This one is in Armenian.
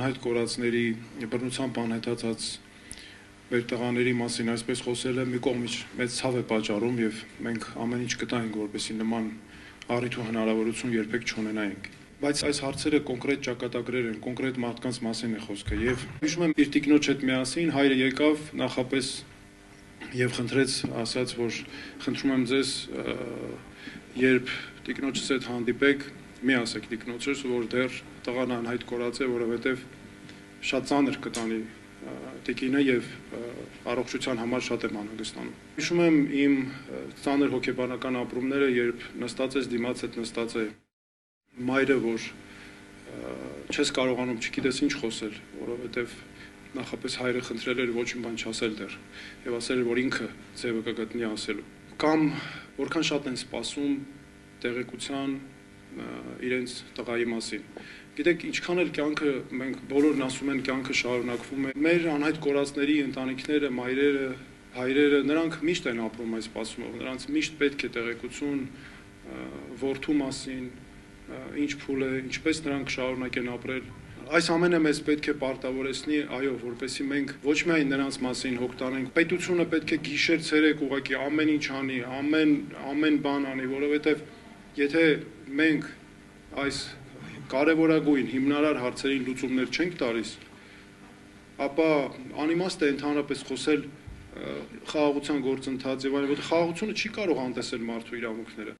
անհայտ կորածների բռնությամբ անհետացած մեր տղաների մասին այսպես խոսելը մի կողմից մեծ ցավ է պատճառում եւ մենք ամեն ինչ կտանք, որպեսզի նման առիթ ու հնարավորություն երբեք չունենայինք։ Բայց այս հարցերը կոնկրետ ճակատագրեր են, կոնկրետ մարդկանց մասին է խոսքը եւ հիշում եմ իր տիկնոջ հետ միասին հայրը եկավ նախապես եւ խնդրեց, ասաց, որ խնդրում եմ ձեզ, երբ տիկնոջս հետ հանդիպեք, մի ասեք տիկնոջս, որ դեռ տղան անհայտ կորած է, որովհետեւ շատ ծանր կտանի տիկինը եւ առողջության համար շատ եմ անհանգստանում։ Հիշում եմ իմ ծանր հոգեբանական ապրումները, երբ նստած ես դիմաց հետ նստած է մայրը, որ չես կարողանում, չգիտես ինչ խոսել, որովհետեւ նախապես հայրը խնդրել էր ոչ մի բան չասել դեռ եւ ասել էր, որ ինքը ձևը կգտնի ասելու։ Կամ որքան շատ են սպասում տեղեկության իրենց տղայի մասին։ Գիտեք, ինչքան էլ կյանքը մենք բոլորն ասում են կյանքը շարունակվում է։ Մեր անհայտ կորածների ընտանիքները, մայրերը, հայրերը, նրանք միշտ են ապրում այս սպասումով, նրանց միշտ պետք է տեղեկություն որդու մասին, ինչ փուլ է, ինչպես նրանք շարունակեն ապրել։ Այս ամենը մեզ պետք է պարտավորեցնի, այո, որպեսզի մենք ոչ միայն նրանց մասին հոգ տանենք, պետությունը պետք է գիշեր ցերեկ ուղղակի ամեն ինչ անի, ամեն բան անի, որովհետև եթե մենք այս կարևորագույն հիմնարար հարցերին լուծումներ չենք տալիս, ապա անիմաստ է ընդհանրապես խոսել խաղաղության գործընթաց եւ այլն, որտեղ խաղաղությունը չի կարող անտեսել մարդու իրավունքները։